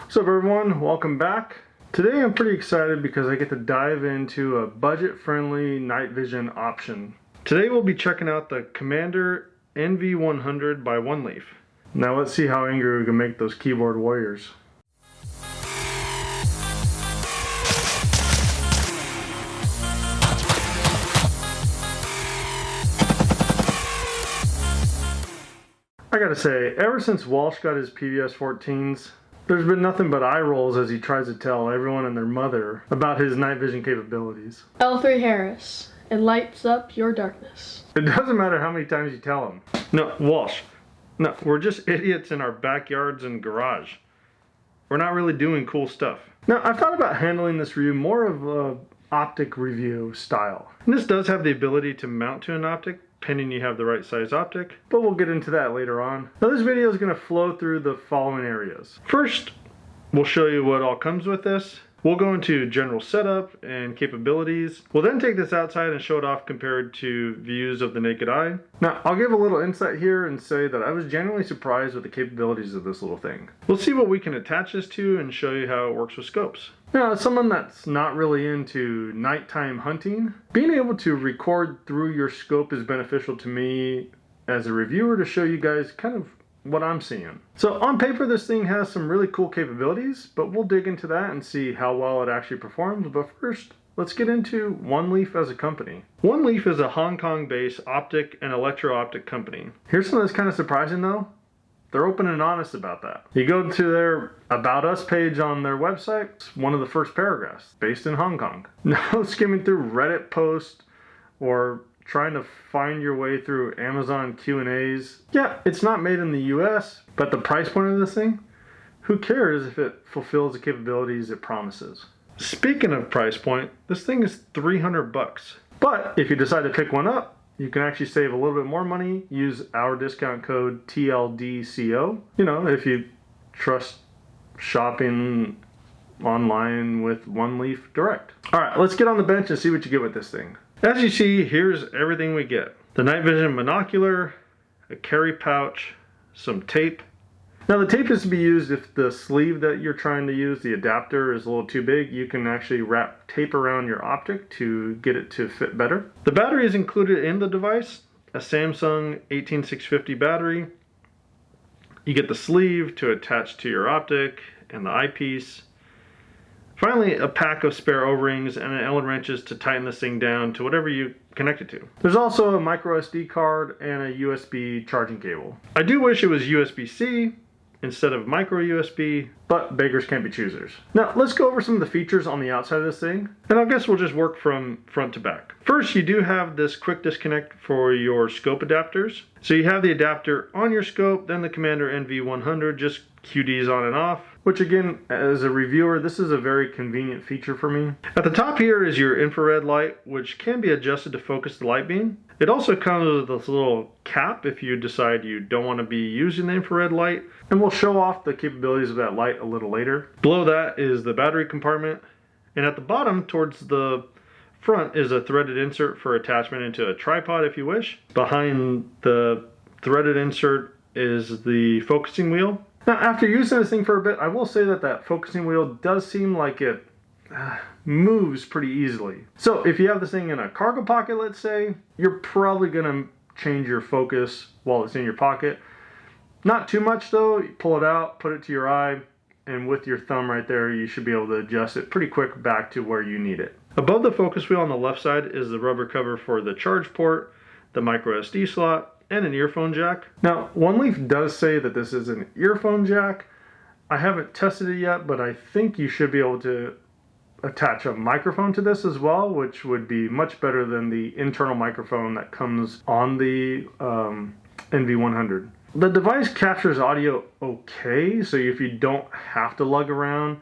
What's up everyone, welcome back. Today I'm pretty excited because I get to dive into a budget-friendly night vision option. Today we'll be checking out the Commander NV100 by OneLeaf. Now let's see how angry we can make those keyboard warriors. I gotta say, ever since Walsh got his PVS 14s, there's been nothing but eye rolls as he tries to tell everyone and their mother about his night vision capabilities. L3 Harris, it lights up your darkness. It doesn't matter how many times you tell him. No, Walsh, no, we're just idiots in our backyards and garage. We're not really doing cool stuff. Now, I've thought about handling this review more of a optic review style. And this does have the ability to mount to an optic, pending you have the right size optic, but we'll get into that later on. Now this video is going to flow through the following areas. First, we'll show you what all comes with this. We'll go into general setup and capabilities. We'll then take this outside and show it off compared to views of the naked eye. Now, I'll give a little insight here and say that I was genuinely surprised with the capabilities of this little thing. We'll see what we can attach this to and show you how it works with scopes. Now, as someone that's not really into nighttime hunting, being able to record through your scope is beneficial to me as a reviewer to show you guys kind of what I'm seeing. So on paper, this thing has some really cool capabilities, but we'll dig into that and see how well it actually performs. But first, let's get into OneLeaf as a company. OneLeaf is a Hong Kong-based optic and electro-optic company. Here's something that's kind of surprising though. They're open and honest about that. You go to their About Us page on their website, it's one of the first paragraphs, based in Hong Kong. No skimming through Reddit posts or trying to find your way through Amazon Q&As. Yeah, it's not made in the US, but the price point of this thing, who cares if it fulfills the capabilities it promises? Speaking of price point, this thing is 300 bucks. But if you decide to pick one up, you can actually save a little bit more money. Use our discount code TLDCO. You know, if you trust shopping online with OneLeaf Direct. All right, let's get on the bench and see what you get with this thing. As you see, here's everything we get. The night vision monocular, a carry pouch, some tape. Now the tape is to be used if the sleeve that you're trying to use, the adapter, is a little too big. You can actually wrap tape around your optic to get it to fit better. The battery is included in the device, a Samsung 18650 battery. You get the sleeve to attach to your optic and the eyepiece. Finally, a pack of spare O-rings and an Allen wrenches to tighten this thing down to whatever you connect it to. There's also a micro SD card and a USB charging cable. I do wish it was USB-C instead of micro USB, but beggars can't be choosers. Now, let's go over some of the features on the outside of this thing, and I guess we'll just work from front to back. First, you do have this quick disconnect for your scope adapters. So you have the adapter on your scope, then the Commander NV100, just QDs on and off, which again, as a reviewer, this is a very convenient feature for me. At the top here is your infrared light, which can be adjusted to focus the light beam. It also comes with this little cap if you decide you don't want to be using the infrared light, and we'll show off the capabilities of that light a little later. Below that is the battery compartment, and at the bottom towards the front is a threaded insert for attachment into a tripod if you wish. Behind the threaded insert is the focusing wheel. Now, after using this thing for a bit, I will say that that focusing wheel does seem like it moves pretty easily. So if you have this thing in a cargo pocket, let's say, you're probably gonna change your focus while it's in your pocket. Not too much though. You pull it out, put it to your eye, and with your thumb right there, you should be able to adjust it pretty quick back to where you need it. Above the focus wheel on the left side is the rubber cover for the charge port, the micro SD slot, and an earphone jack. Now, OneLeaf does say that this is an earphone jack. I haven't tested it yet, but I think you should be able to attach a microphone to this as well, which would be much better than the internal microphone that comes on the NV100. The device captures audio okay, so if you don't have to lug around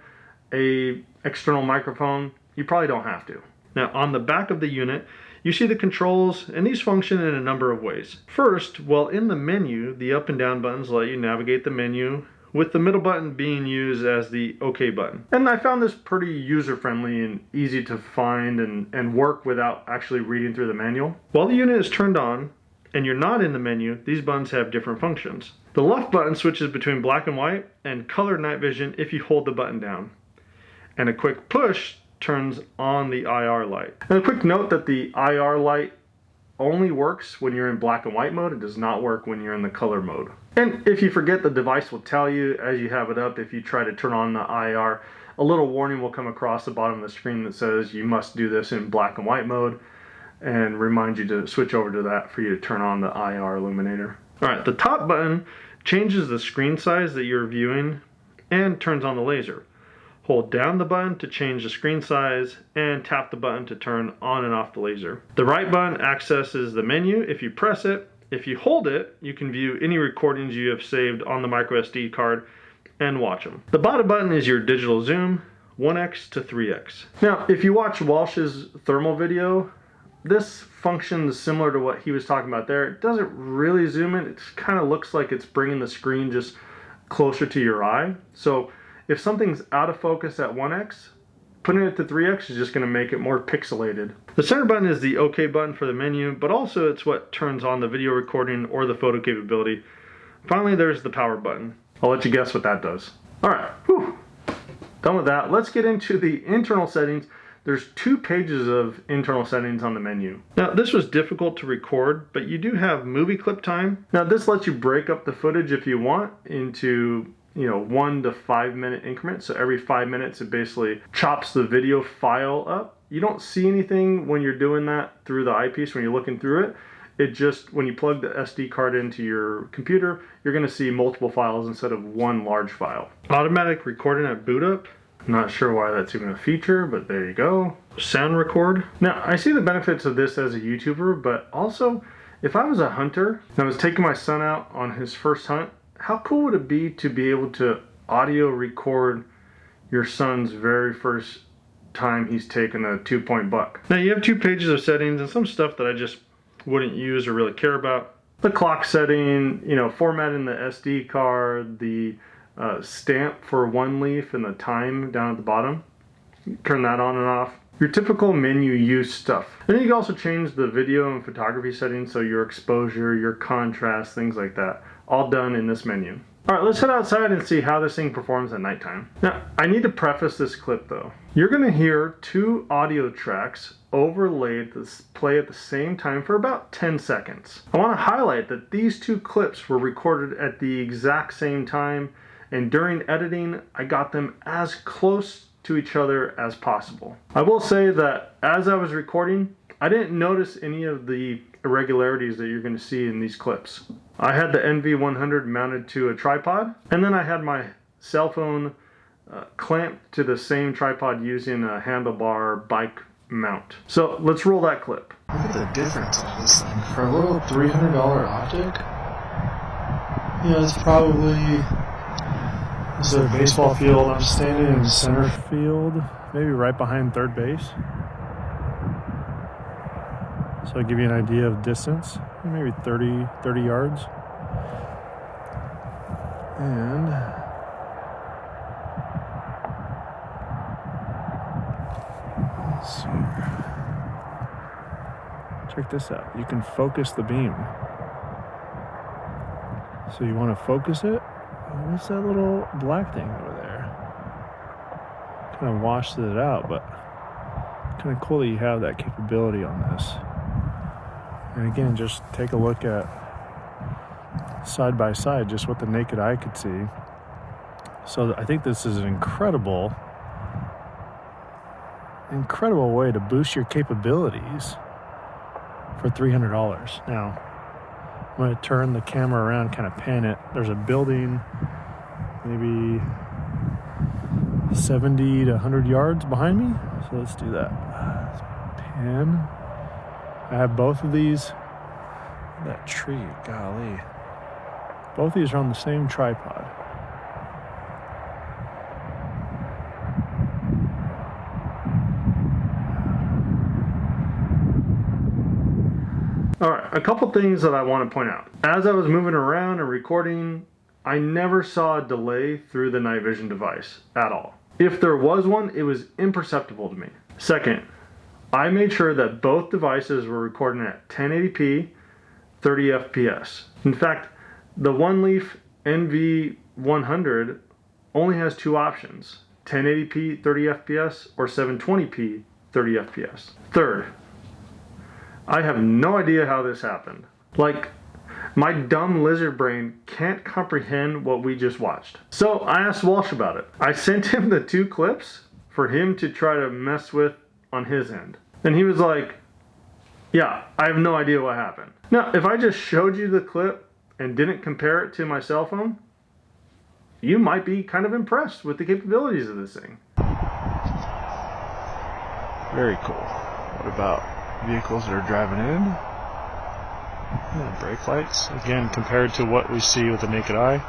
a external microphone, you probably don't have to. Now, on the back of the unit, you see the controls, and these function in a number of ways. First, while in the menu, the up and down buttons let you navigate the menu, with the middle button being used as the OK button. And I found this pretty user-friendly and easy to find and work without actually reading through the manual. While the unit is turned on, and you're not in the menu, these buttons have different functions. The left button switches between black and white and color night vision if you hold the button down. And a quick push turns on the IR light. And a quick note that the IR light only works when you're in black and white mode. It does not work when you're in the color mode. And if you forget, the device will tell you as you have it up, if you try to turn on the IR, a little warning will come across the bottom of the screen that says you must do this in black and white mode, and remind you to switch over to that for you to turn on the IR illuminator. Alright, the top button changes the screen size that you're viewing and turns on the laser. Hold down the button to change the screen size and tap the button to turn on and off the laser. The right button accesses the menu if you press it. If you hold it, you can view any recordings you have saved on the micro SD card and watch them. The bottom button is your digital zoom, 1x to 3x. Now, if you watch Walsh's thermal video, this functions similar to what he was talking about there. It doesn't really zoom in. It kind of looks like it's bringing the screen just closer to your eye. So if something's out of focus at 1x, putting it to 3x is just going to make it more pixelated. The center button is the OK button for the menu, but also it's what turns on the video recording or the photo capability. Finally, there's the power button. I'll let you guess what that does. All right, whew. Done with that. Let's get into the internal settings. There's 2 pages of internal settings on the menu. Now, this was difficult to record, but you do have movie clip time. Now, this lets you break up the footage if you want into 1 to 5 minute increments. So every 5 minutes, it basically chops the video file up. You don't see anything when you're doing that through the eyepiece when you're looking through it. It just, when you plug the SD card into your computer, you're going to see multiple files instead of one large file. Automatic recording at boot up. Not sure why that's even a feature, but there you go. Sound record. Now, I see the benefits of this as a YouTuber, but also, if I was a hunter and I was taking my son out on his first hunt, how cool would it be to be able to audio record your son's very first time he's taken a 2-point buck? Now, you have 2 pages of settings and some stuff that I just wouldn't use or really care about. The clock setting, formatting the SD card, the stamp for OneLeaf and the time down at the bottom. Turn that on and off. Your typical menu use stuff. And then you can also change the video and photography settings, so your exposure, your contrast, things like that. All done in this menu. Alright, let's head outside and see how this thing performs at nighttime. Now, I need to preface this clip though. You're going to hear 2 audio tracks overlaid to play at the same time for about 10 seconds. I want to highlight that these 2 clips were recorded at the exact same time, and during editing, I got them as close to each other as possible. I will say that as I was recording, I didn't notice any of the irregularities that you're going to see in these clips. I had the NV100 mounted to a tripod, and then I had my cell phone clamped to the same tripod using a handlebar bike mount. So let's roll that clip. Look at the difference on this thing. For a little $300 optic, it's probably... This is a baseball field. I'm standing in center field, maybe right behind third base. So I'll give you an idea of distance, maybe 30 yards. And let's see. Check this out. You can focus the beam. So you want to focus it. What's that little black thing over there? Kind of washed it out, but kind of cool that you have that capability on this. And again, just take a look at side by side, just what the naked eye could see. So I think this is an incredible way to boost your capabilities for $300. Now, I'm going to turn the camera around, kind of pan it. There's a building maybe 70 to 100 yards behind me. So let's do that. Let's pan. I have both of these. That tree, golly. Both of these are on the same tripod. Alright, a couple things that I want to point out. As I was moving around and recording, I never saw a delay through the night vision device at all. If there was one, it was imperceptible to me. Second, I made sure that both devices were recording at 1080p, 30 FPS. In fact, the OneLeaf NV100 only has two options: 1080p 30 FPS or 720p 30 FPS. Third, I have no idea how this happened. Like, my dumb lizard brain can't comprehend what we just watched. So I asked Walsh about it. I sent him the two clips for him to try to mess with on his end. And he was like, yeah, I have no idea what happened. Now, if I just showed you the clip and didn't compare it to my cell phone, you might be kind of impressed with the capabilities of this thing. Very cool. What about vehicles that are driving in? Yeah, brake lights. Again, compared to what we see with the naked eye,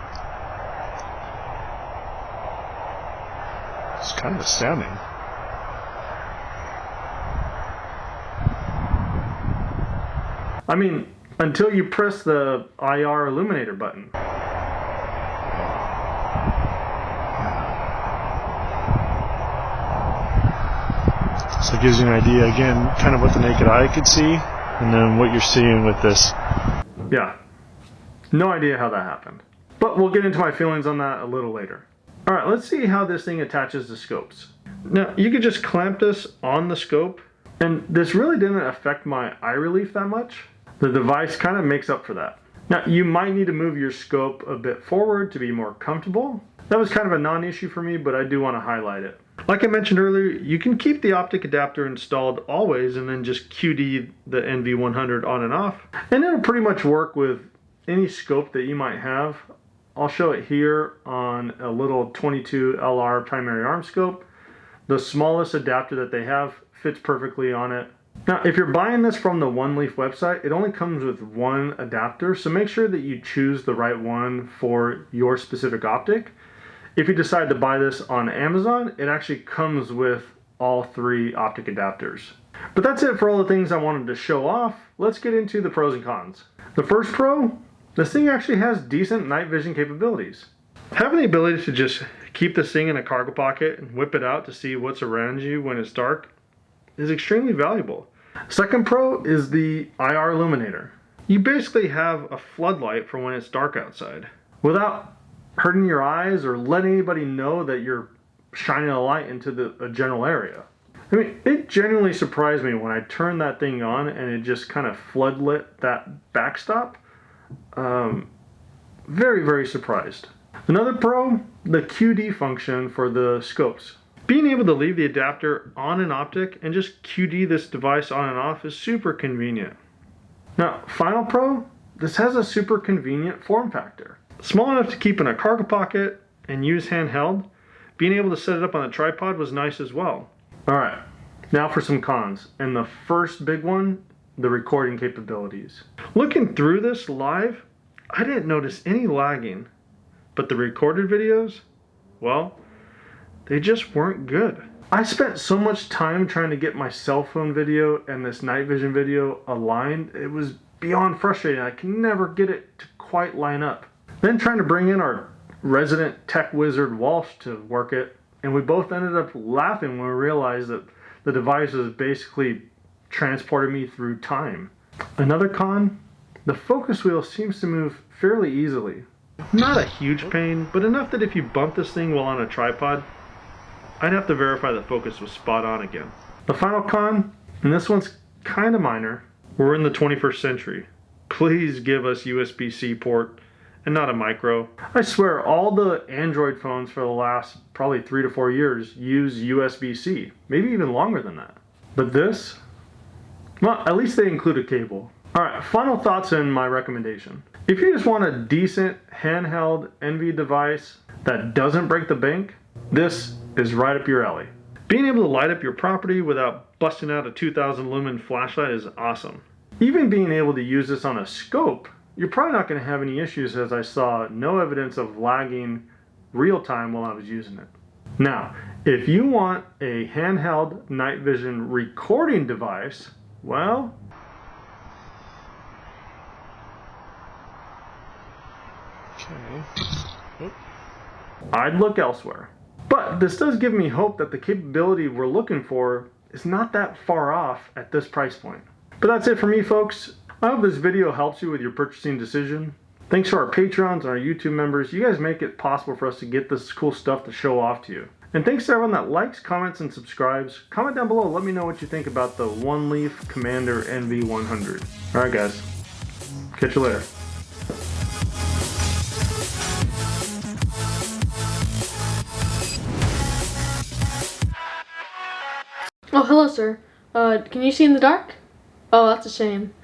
it's kind of astounding. I mean, until you press the IR illuminator button. So it gives you an idea, again, kind of what the naked eye could see, and then what you're seeing with this. Yeah, no idea how that happened. But we'll get into my feelings on that a little later. Alright, let's see how this thing attaches to scopes. Now, you could just clamp this on the scope, and this really didn't affect my eye relief that much. The device kind of makes up for that. Now, you might need to move your scope a bit forward to be more comfortable. That was kind of a non-issue for me, but I do want to highlight it. Like I mentioned earlier, you can keep the optic adapter installed always and then just QD the NV100 on and off. And it'll pretty much work with any scope that you might have. I'll show it here on a little 22 LR primary arm scope. The smallest adapter that they have fits perfectly on it. Now, if you're buying this from the OneLeaf website, it only comes with one adapter, so make sure that you choose the right one for your specific optic. If you decide to buy this on Amazon, it actually comes with all three optic adapters. But that's it for all the things I wanted to show off. Let's get into the pros and cons. The first pro, this thing actually has decent night vision capabilities. Having the ability to just keep this thing in a cargo pocket and whip it out to see what's around you when it's dark is extremely valuable. Second pro is the IR illuminator. You basically have a floodlight for when it's dark outside without hurting your eyes or letting anybody know that you're shining a light into a general area. I mean, it genuinely surprised me when I turned that thing on and it just kind of floodlit that backstop. Very, very surprised. Another pro, the QD function for the scopes. Being able to leave the adapter on an optic and just QD this device on and off is super convenient. Now, final pro, this has a super convenient form factor. Small enough to keep in a cargo pocket and use handheld. Being able to set it up on a tripod was nice as well. Alright, now for some cons. And the first big one, the recording capabilities. Looking through this live, I didn't notice any lagging. But the recorded videos, well, they just weren't good. I spent so much time trying to get my cell phone video and this night vision video aligned, it was beyond frustrating. I can never get it to quite line up. Then trying to bring in our resident tech wizard Walsh to work it, and we both ended up laughing when we realized that the device was basically transporting me through time. Another con, the focus wheel seems to move fairly easily. Not a huge pain, but enough that if you bump this thing while on a tripod, I'd have to verify the focus was spot on again. The final con, and this one's kind of minor, we're in the 21st century. Please give us USB-C port and not a micro. I swear all the Android phones for the last probably 3 to 4 years use USB-C, maybe even longer than that. But this, well, at least they include a cable. Alright, final thoughts and my recommendation. If you just want a decent handheld NV device that doesn't break the bank, this is right up your alley. Being able to light up your property without busting out a 2000 lumen flashlight is awesome. Even being able to use this on a scope, you're probably not going to have any issues, as I saw no evidence of lagging real time while I was using it. Now, if you want a handheld night vision recording device, well, I'd look elsewhere. But this does give me hope that the capability we're looking for is not that far off at this price point. But that's it for me, folks. I hope this video helps you with your purchasing decision. Thanks to our patrons and our YouTube members. You guys make it possible for us to get this cool stuff to show off to you. And thanks to everyone that likes, comments, and subscribes. Comment down below. Let me know what you think about the OneLeaf Commander NV100. Alright guys. Catch you later. Oh, hello, sir. Can you see in the dark? Oh, that's a shame.